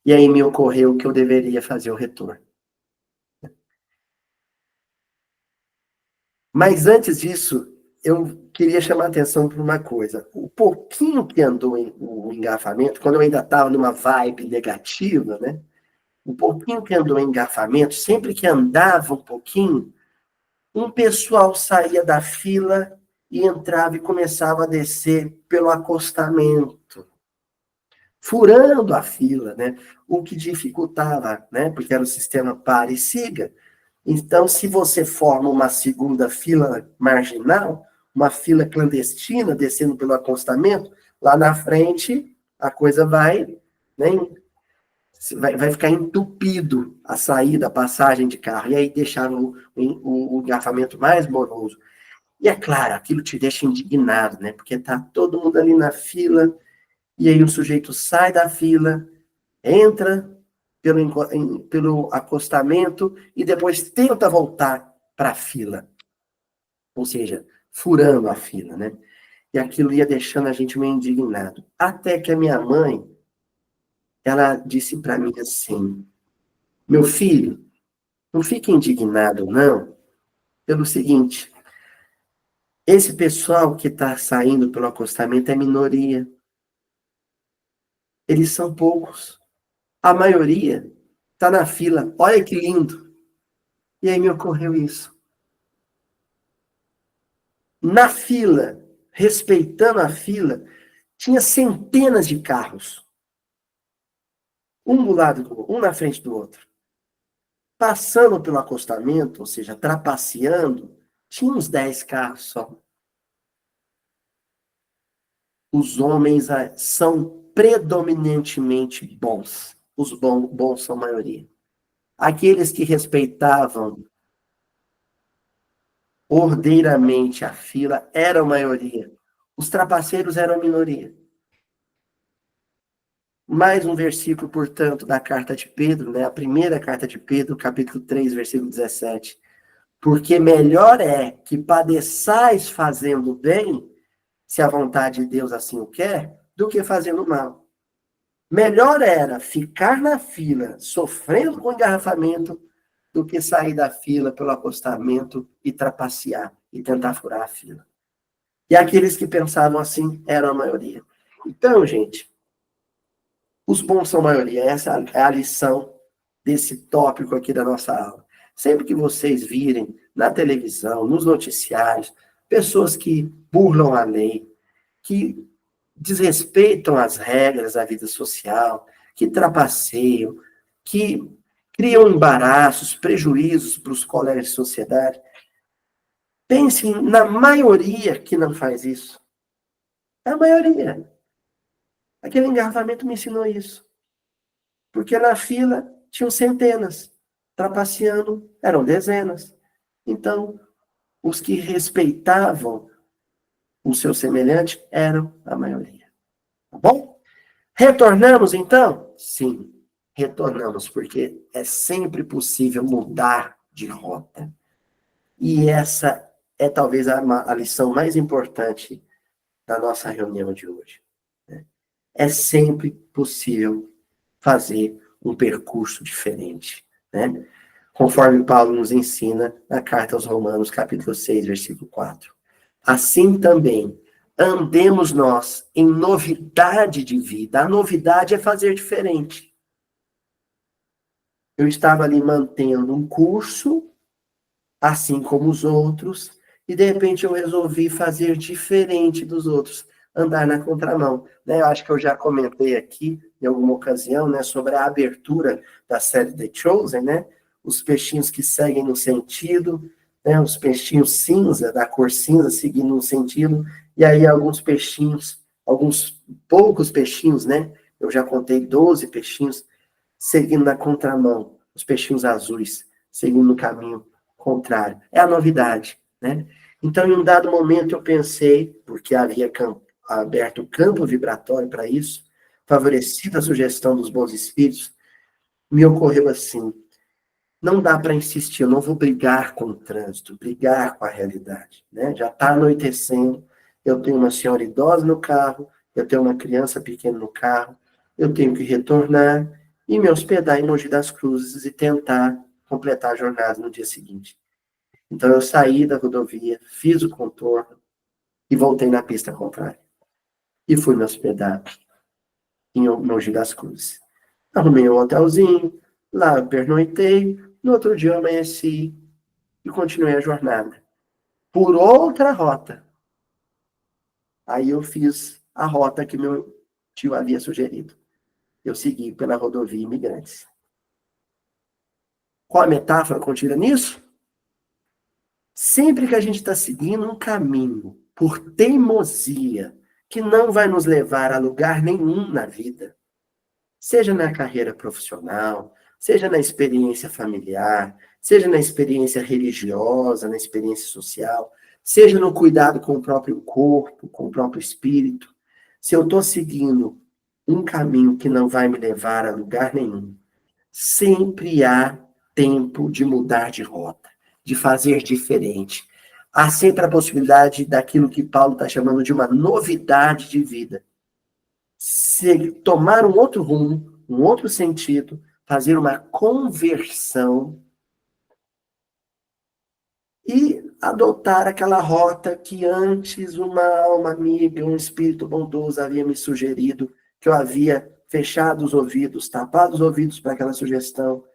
E aí me ocorreu que eu deveria fazer o retorno. Mas antes disso, eu queria chamar a atenção para uma coisa. O pouquinho que andou o engarrafamento, quando eu ainda estava numa vibe negativa, né? O pouquinho que andou em engarrafamento, sempre que andava um pouquinho, um pessoal saía da fila e entrava e começava a descer pelo acostamento, furando a fila, né? O que dificultava, né? Porque era o sistema pare e siga. Então, se você forma uma segunda fila marginal, uma fila clandestina descendo pelo acostamento, lá na frente a coisa vai, né, vai ficar entupido a saída, a passagem de carro, e aí deixar o engarrafamento mais moroso. E é claro, aquilo te deixa indignado, né? Porque tá todo mundo ali na fila, e aí o sujeito sai da fila, entra pelo acostamento e depois tenta voltar para a fila. Ou seja, furando a fila, né? E aquilo ia deixando a gente meio indignado. Até que a minha mãe, ela disse para mim assim: meu filho, não fique indignado, não, pelo seguinte: esse pessoal que está saindo pelo acostamento é minoria. Eles são poucos. A maioria está na fila. Olha que lindo. E aí me ocorreu isso. Na fila, respeitando a fila, tinha centenas de carros. Um do lado do outro, um na frente do outro. Passando pelo acostamento, ou seja, trapaceando, tinha uns 10 carros só. Os homens são predominantemente bons. Os bons são a maioria. Aqueles que respeitavam ordeiramente a fila eram a maioria. Os trapaceiros eram a minoria. Mais um versículo, portanto, da carta de Pedro, né? A primeira carta de Pedro, capítulo 3, versículo 17. Porque melhor é que padeçais fazendo bem, se a vontade de Deus assim o quer, do que fazendo mal. Melhor era ficar na fila, sofrendo com engarrafamento, do que sair da fila pelo acostamento e trapacear e tentar furar a fila. E aqueles que pensavam assim eram a maioria. Então, gente, os bons são a maioria. Essa é a lição desse tópico aqui da nossa aula. Sempre que vocês virem na televisão, nos noticiários, pessoas que burlam a lei, que desrespeitam as regras da vida social, que trapaceiam, que criam embaraços, prejuízos para os colegas de sociedade. Pensem na maioria que não faz isso. É a maioria. Aquele engarrafamento me ensinou isso. Porque na fila tinham centenas, trapaceando eram dezenas. Então, os que respeitavam o seu semelhante eram a maioria. Tá bom? Retornamos, então? Sim, retornamos, porque é sempre possível mudar de rota. E essa é talvez a lição mais importante da nossa reunião de hoje. Né? É sempre possível fazer um percurso diferente, né? Conforme Paulo nos ensina na carta aos Romanos, capítulo 6, versículo 4. Assim também, andemos nós em novidade de vida. A novidade é fazer diferente. Eu estava ali mantendo um curso, assim como os outros, e de repente eu resolvi fazer diferente dos outros, andar na contramão. Né? Eu acho que eu já comentei aqui, em alguma ocasião, né, sobre a abertura da série The Chosen, né? Os peixinhos que seguem no sentido, né? Os peixinhos cinza, da cor cinza, seguindo um sentido, e aí alguns poucos peixinhos, né? Eu já contei 12 peixinhos seguindo na contramão, os peixinhos azuis, seguindo o caminho contrário. É a novidade, né? Então, em um dado momento, eu pensei, porque havia aberto o campo vibratório para isso, favorecido a sugestão dos bons espíritos, me ocorreu assim: não dá para insistir, eu não vou brigar com o trânsito, brigar com a realidade, né? Já está anoitecendo, eu tenho uma senhora idosa no carro, eu tenho uma criança pequena no carro, eu tenho que retornar e me hospedar em Mogi das Cruzes e tentar completar a jornada no dia seguinte. Então eu saí da rodovia, fiz o contorno e voltei na pista contrária. E fui me hospedar em Mogi das Cruzes. Arrumei um hotelzinho, lá pernoitei, no outro dia eu amanheci e continuei a jornada. Por outra rota. Aí eu fiz a rota que meu tio havia sugerido. Eu segui pela rodovia Imigrantes. Qual a metáfora contida nisso? Sempre que a gente está seguindo um caminho por teimosia que não vai nos levar a lugar nenhum na vida, seja na carreira profissional, seja na experiência familiar, seja na experiência religiosa, na experiência social, seja no cuidado com o próprio corpo, com o próprio espírito. Se eu estou seguindo um caminho que não vai me levar a lugar nenhum, sempre há tempo de mudar de rota, de fazer diferente. Há sempre a possibilidade daquilo que Paulo está chamando de uma novidade de vida. Se tomar um outro rumo, um outro sentido, fazer uma conversão e adotar aquela rota que antes uma alma amiga, um espírito bondoso havia me sugerido, que eu havia fechado os ouvidos, tapado os ouvidos para aquela sugestão.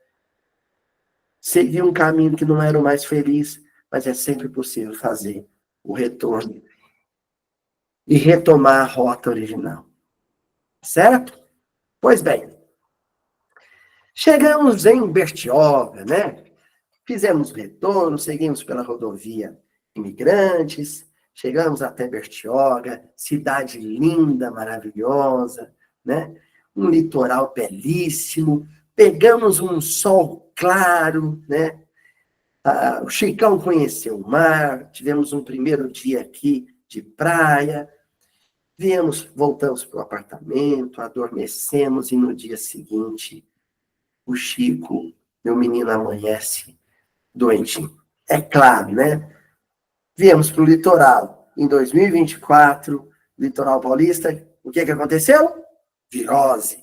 Segui um caminho que não era o mais feliz, mas é sempre possível fazer o retorno e retomar a rota original. Certo? Pois bem, chegamos em Bertioga, né? Fizemos o retorno, seguimos pela rodovia Imigrantes, chegamos até Bertioga, cidade linda, maravilhosa, né? Um litoral belíssimo, pegamos um sol claro, né? O Chicão conheceu o mar, tivemos um primeiro dia aqui de praia, voltamos para o apartamento, adormecemos e no dia seguinte o Chico, meu menino, amanhece doentinho. É claro, né? Viemos para o litoral. Em 2024, litoral paulista, o que aconteceu? Virose.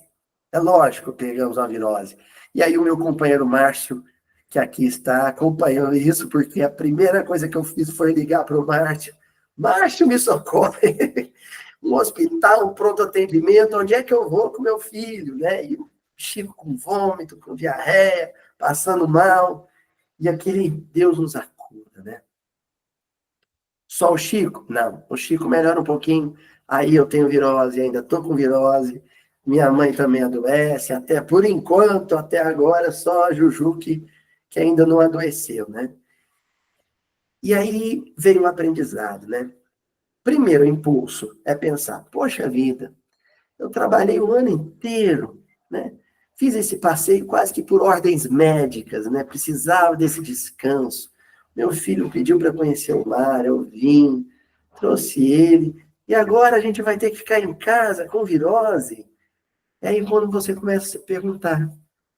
É lógico que pegamos uma virose. E aí o meu companheiro Márcio, que aqui está acompanhando isso, porque a primeira coisa que eu fiz foi ligar para o Márcio. Márcio, me socorre! Um hospital, um pronto atendimento, onde é que eu vou com meu filho? Né? E o Chico com vômito, com diarreia, passando mal. E aquele Deus nos acuda, né? Só o Chico? Não. O Chico melhora um pouquinho. Aí eu tenho virose, ainda estou com virose. Minha mãe também adoece. Até por enquanto, até agora, só a Juju que ainda não adoeceu, né? E aí veio o aprendizado, né? Primeiro impulso é pensar, poxa vida, eu trabalhei o ano inteiro, né? Fiz esse passeio quase que por ordens médicas, né? Precisava desse descanso. Meu filho pediu para conhecer o mar, eu vim, trouxe ele, e agora a gente vai ter que ficar em casa com virose. E aí quando você começa a se perguntar,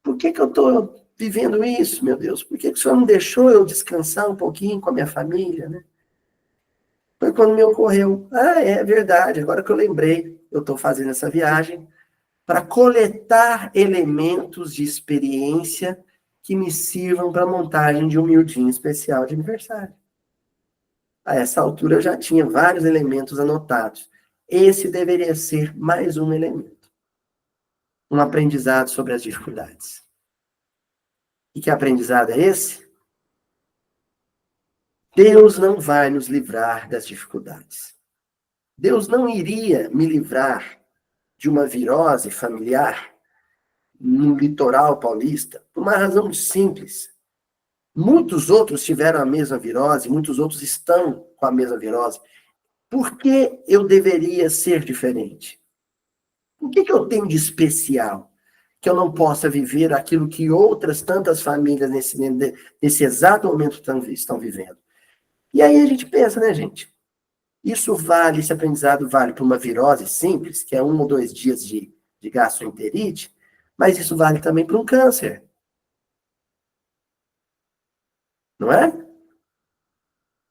por que eu estou vivendo isso, meu Deus? Por que o Senhor não deixou eu descansar um pouquinho com a minha família, né? Foi quando me ocorreu, é verdade, agora que eu lembrei, eu estou fazendo essa viagem para coletar elementos de experiência que me sirvam para a montagem de um miudinho especial de aniversário. A essa altura eu já tinha vários elementos anotados. Esse deveria ser mais um elemento. Um aprendizado sobre as dificuldades. E que aprendizado é esse? Deus não vai nos livrar das dificuldades. Deus não iria me livrar de uma virose familiar no litoral paulista por uma razão simples. Muitos outros tiveram a mesma virose, muitos outros estão com a mesma virose. Por que eu deveria ser diferente? O que eu tenho de especial que eu não possa viver aquilo que outras tantas famílias nesse exato momento estão vivendo? E aí a gente pensa, né, gente? Esse aprendizado vale para uma virose simples, que é 1 ou 2 dias de gastroenterite, mas isso vale também para um câncer, não é?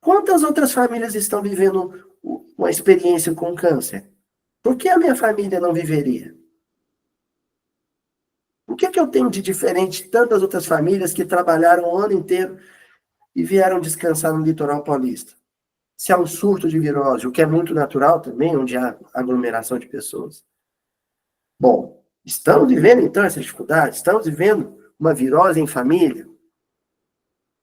Quantas outras famílias estão vivendo uma experiência com câncer? Por que a minha família não viveria? O que eu tenho de diferente de tantas outras famílias que trabalharam o ano inteiro e vieram descansar no litoral paulista? Se há um surto de virose, o que é muito natural também, onde há aglomeração de pessoas. Bom, estamos vivendo então essa dificuldade? Estamos vivendo uma virose em família?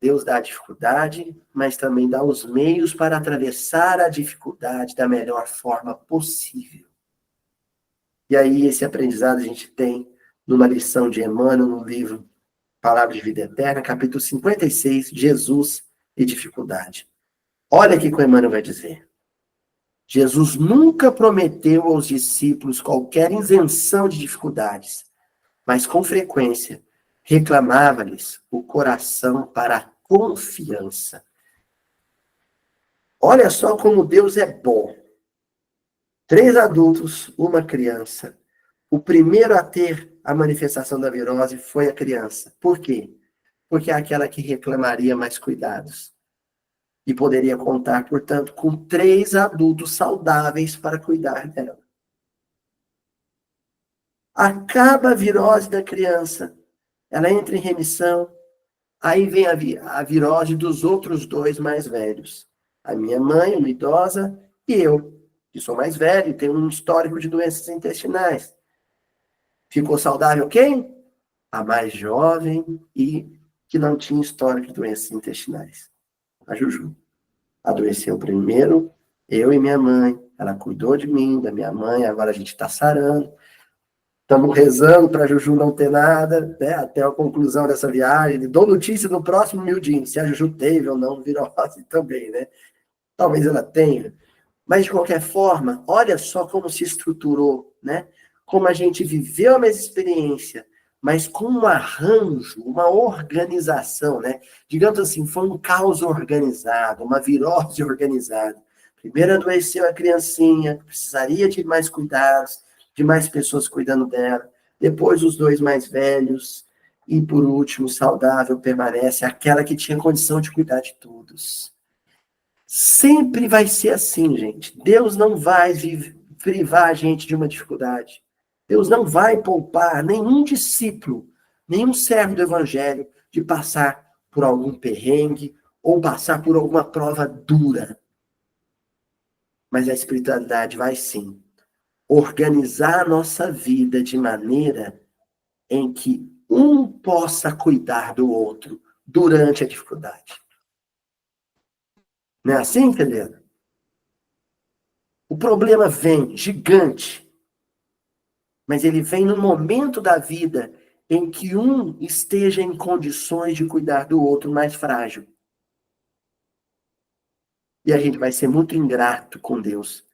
Deus dá a dificuldade, mas também dá os meios para atravessar a dificuldade da melhor forma possível. E aí esse aprendizado a gente tem numa lição de Emmanuel, no livro Palavra de Vida Eterna, capítulo 56, Jesus e Dificuldade. Olha aqui o que o Emmanuel vai dizer. Jesus nunca prometeu aos discípulos qualquer isenção de dificuldades, mas com frequência reclamava-lhes o coração para a confiança. Olha só como Deus é bom. 3 adultos, uma criança. O primeiro a ter a manifestação da virose foi a criança. Por quê? Porque é aquela que reclamaria mais cuidados. E poderia contar, portanto, com 3 adultos saudáveis para cuidar dela. Acaba a virose da criança. Ela entra em remissão. Aí vem a virose dos outros 2 mais velhos. A minha mãe, uma idosa, e eu, que sou mais velho e tenho um histórico de doenças intestinais. Ficou saudável quem? A mais jovem e que não tinha histórico de doenças intestinais. A Juju. Adoeceu primeiro, eu e minha mãe. Ela cuidou de mim, da minha mãe, agora a gente está sarando. Estamos rezando para a Juju não ter nada, né? Até a conclusão dessa viagem. Dou notícia no próximo miudinho, se a Juju teve ou não virose também, né? Talvez ela tenha. Mas, de qualquer forma, olha só como se estruturou, né? Como a gente viveu a mesma experiência, mas com um arranjo, uma organização, né? Digamos assim, foi um caos organizado, uma virose organizada. Primeiro adoeceu a criancinha, precisaria de mais cuidados, de mais pessoas cuidando dela. Depois os 2 mais velhos. E, por último, saudável permanece aquela que tinha condição de cuidar de todos. Sempre vai ser assim, gente. Deus não vai privar a gente de uma dificuldade. Deus não vai poupar nenhum discípulo, nenhum servo do evangelho de passar por algum perrengue ou passar por alguma prova dura. Mas a espiritualidade vai sim organizar a nossa vida de maneira em que um possa cuidar do outro durante a dificuldade. Não é assim, Helena? O problema vem gigante, mas ele vem no momento da vida em que um esteja em condições de cuidar do outro mais frágil. E a gente vai ser muito ingrato com Deus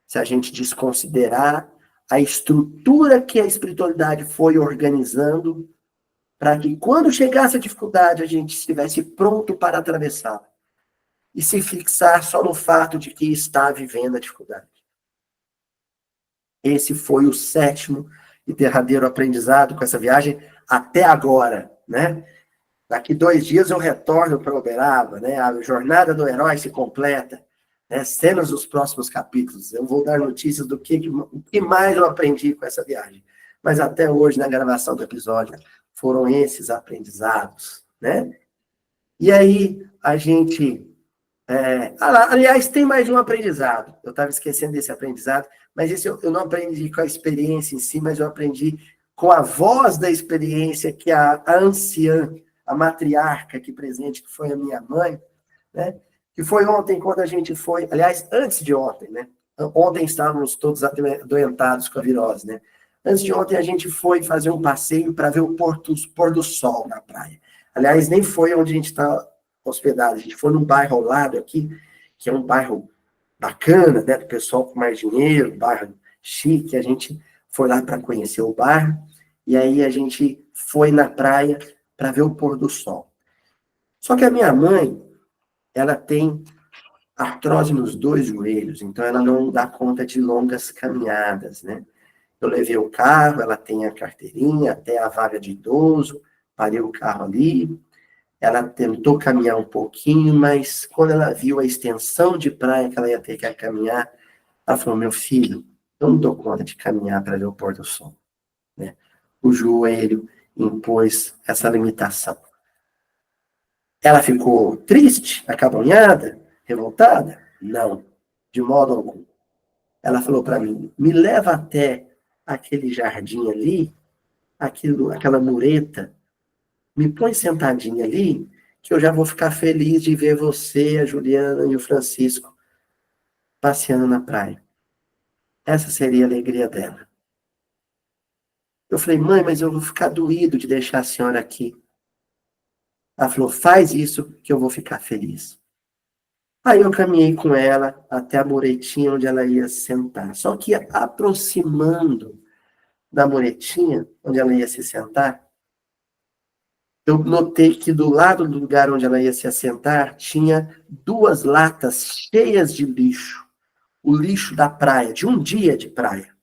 se a gente desconsiderar a estrutura que a espiritualidade foi organizando para que quando chegasse a dificuldade a gente estivesse pronto para atravessá-la e se fixar só no fato de que está vivendo a dificuldade. Esse foi o 7º e derradeiro aprendizado com essa viagem até agora, né? Daqui 2 dias eu retorno para Uberaba, né? A jornada do herói se completa, né? Cenas dos próximos capítulos. Eu vou dar notícias do que mais eu aprendi com essa viagem. Mas até hoje, na gravação do episódio, foram esses aprendizados, né? E aí, a gente... aliás, tem mais um aprendizado. Eu estava esquecendo desse aprendizado, mas esse eu não aprendi com a experiência em si, mas eu aprendi com a voz da experiência que a anciã, a matriarca aqui presente, que foi a minha mãe, né? Que foi ontem quando a gente foi, aliás, antes de ontem, né? Ontem estávamos todos adoentados com a virose, né? Antes de ontem a gente foi fazer um passeio para ver o pôr do sol na praia. Aliás, nem foi onde a gente está hospedado, a gente foi num bairro ao lado aqui, que é um bairro bacana, né? Do pessoal com mais dinheiro, bairro chique, a gente foi lá para conhecer o bairro. E aí a gente foi na praia para ver o pôr do sol. Só que a minha mãe, ela tem artrose nos dois joelhos, então ela não dá conta de longas caminhadas, né? Eu levei o carro, ela tem a carteirinha, até a vaga de idoso, parei o carro ali, ela tentou caminhar um pouquinho, mas quando ela viu a extensão de praia que ela ia ter que caminhar, ela falou, meu filho, eu não dou conta de caminhar para ver o pôr do sol, né? O joelho impôs essa limitação. Ela ficou triste, acabrunhada, revoltada? Não, de modo algum. Ela falou para mim, me leva até aquele jardim ali, aquela mureta, me põe sentadinha ali, que eu já vou ficar feliz de ver você, a Juliana e o Francisco passeando na praia. Essa seria a alegria dela. Eu falei, mãe, mas eu vou ficar doído de deixar a senhora aqui. Ela falou, faz isso que eu vou ficar feliz. Aí eu caminhei com ela até a muretinha onde ela ia sentar. Só que aproximando da muretinha onde ela ia se sentar, eu notei que do lado do lugar onde ela ia se assentar tinha duas latas cheias de lixo. O lixo da praia, de um dia de praia.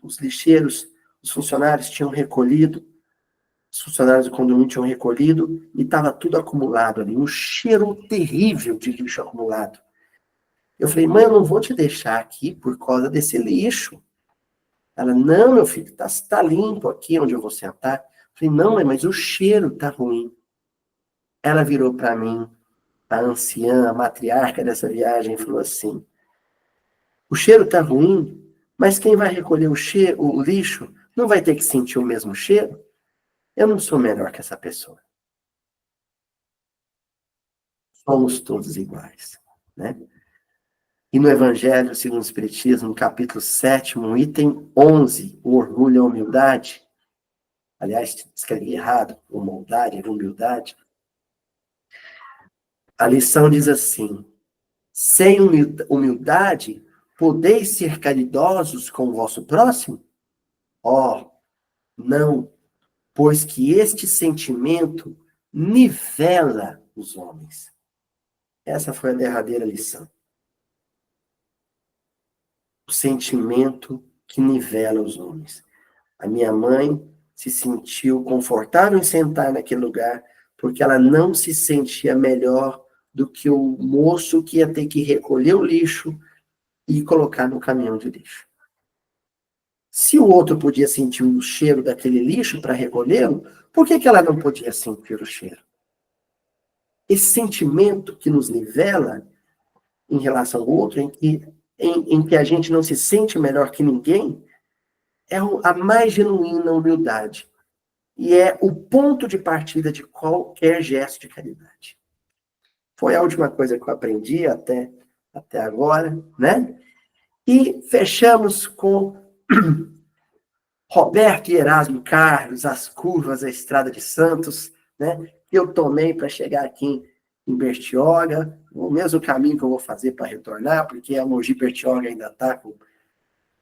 Os lixeiros, os funcionários tinham recolhido, os funcionários do condomínio tinham recolhido e estava tudo acumulado ali. Um cheiro terrível de lixo acumulado. Eu falei, mãe, eu não vou te deixar aqui por causa desse lixo. Ela, não, meu filho, tá limpo aqui onde eu vou sentar. Eu falei, não, mãe, mas o cheiro tá ruim. Ela virou para mim, a anciã, a matriarca dessa viagem, e falou assim, o cheiro tá ruim, mas quem vai recolher o lixo não vai ter que sentir o mesmo cheiro? Eu não sou melhor que essa pessoa. Somos todos iguais, né? E no Evangelho, segundo o Espiritismo, no capítulo 7º, item 11, o orgulho e a humildade, aliás, escrevi errado, humildade, humildade, a lição diz assim, sem humildade, podeis ser caridosos com o vosso próximo? Oh, não, pois que este sentimento nivela os homens. Essa foi a derradeira lição. O sentimento que nivela os homens. A minha mãe se sentiu confortável em sentar naquele lugar porque ela não se sentia melhor do que o moço que ia ter que recolher o lixo e colocar no caminhão de lixo. Se o outro podia sentir o cheiro daquele lixo para recolhê-lo, por que ela não podia sentir o cheiro? Esse sentimento que nos nivela em relação ao outro, em que a gente não se sente melhor que ninguém, é a mais genuína humildade. E é o ponto de partida de qualquer gesto de caridade. Foi a última coisa que eu aprendi até agora, né? E fechamos com Roberto e Erasmo Carlos, as curvas da Estrada de Santos, né? Eu tomei para chegar aqui em Bertioga, o mesmo caminho que eu vou fazer para retornar, porque a Mogi Bertioga ainda está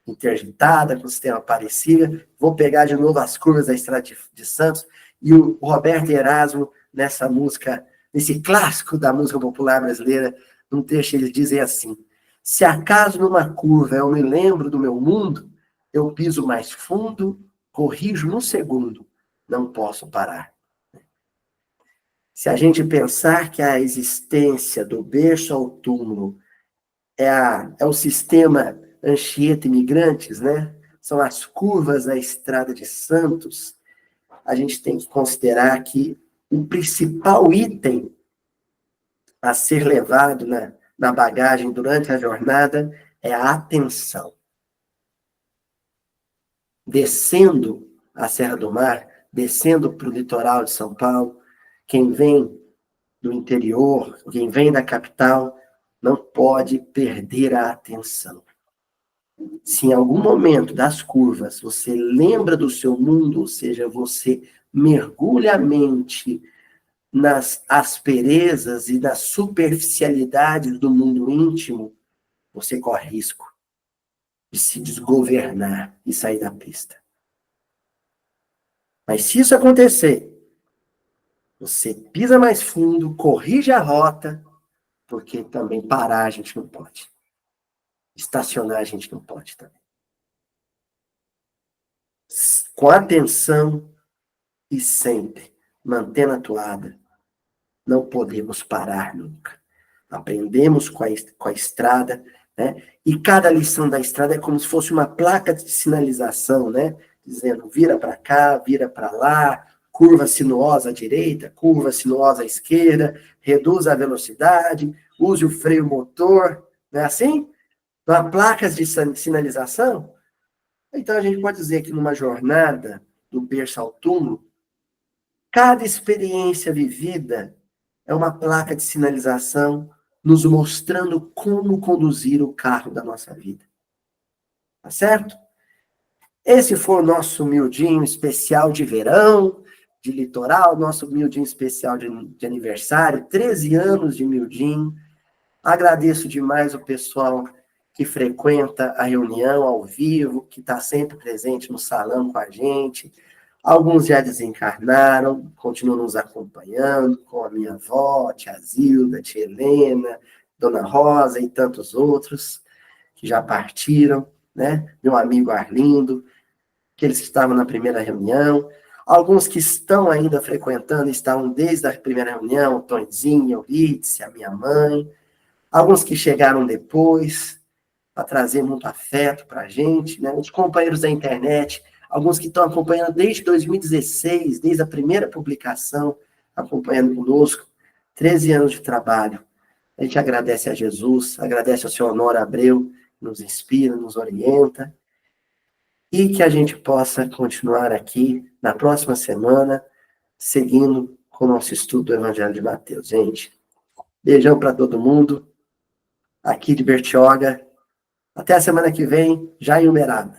interditada, com o sistema Aparecida. Vou pegar de novo as curvas da Estrada de Santos e o Roberto e Erasmo, nessa música, nesse clássico da música popular brasileira, num trecho eles dizem assim, se acaso numa curva eu me lembro do meu mundo, eu piso mais fundo, corrijo no segundo, não posso parar. Se a gente pensar que a existência do berço ao túmulo é o sistema Anchieta Imigrantes, né? São as curvas da Estrada de Santos, a gente tem que considerar que o principal item a ser levado na bagagem durante a jornada é a atenção. Descendo a Serra do Mar, descendo para o litoral de São Paulo, quem vem do interior, quem vem da capital, não pode perder a atenção. Se em algum momento das curvas você lembra do seu mundo, ou seja, você mergulha a mente nas asperezas e nas superficialidades do mundo íntimo, você corre risco de se desgovernar e sair da pista. Mas se isso acontecer, você pisa mais fundo, corrige a rota, porque também parar a gente não pode. Estacionar a gente não pode também. Com atenção e sempre mantendo a toada, não podemos parar nunca. Aprendemos com a estrada, né? E cada lição da estrada é como se fosse uma placa de sinalização, né? Dizendo, vira para cá, vira para lá, curva sinuosa à direita, curva sinuosa à esquerda, reduz a velocidade, use o freio motor, não é assim? Não há placas de sinalização? Então a gente pode dizer que numa jornada do berço ao túmulo, cada experiência vivida é uma placa de sinalização nos mostrando como conduzir o carro da nossa vida. Tá certo? Esse foi o nosso miudinho especial de verão, de litoral, nosso miudinho especial de aniversário, 13 anos de miudinho. Agradeço demais o pessoal que frequenta a reunião ao vivo, que está sempre presente no salão com a gente. Alguns já desencarnaram, continuam nos acompanhando, com a minha avó, tia Zilda, tia Helena, dona Rosa e tantos outros que já partiram, né? Meu amigo Arlindo, aqueles que estavam na primeira reunião, alguns que estão ainda frequentando, estavam desde a primeira reunião, o Tonzinho, Euridice, a minha mãe, alguns que chegaram depois, para trazer muito afeto para a gente, né? Os companheiros da internet, alguns que estão acompanhando desde 2016, desde a primeira publicação, acompanhando conosco, 13 anos de trabalho. A gente agradece a Jesus, agradece ao senhor Honório Abreu, que nos inspira, nos orienta, e que a gente possa continuar aqui na próxima semana, seguindo com o nosso estudo do Evangelho de Mateus. Gente, beijão para todo mundo, aqui de Bertioga. Até a semana que vem, já em Uberaba.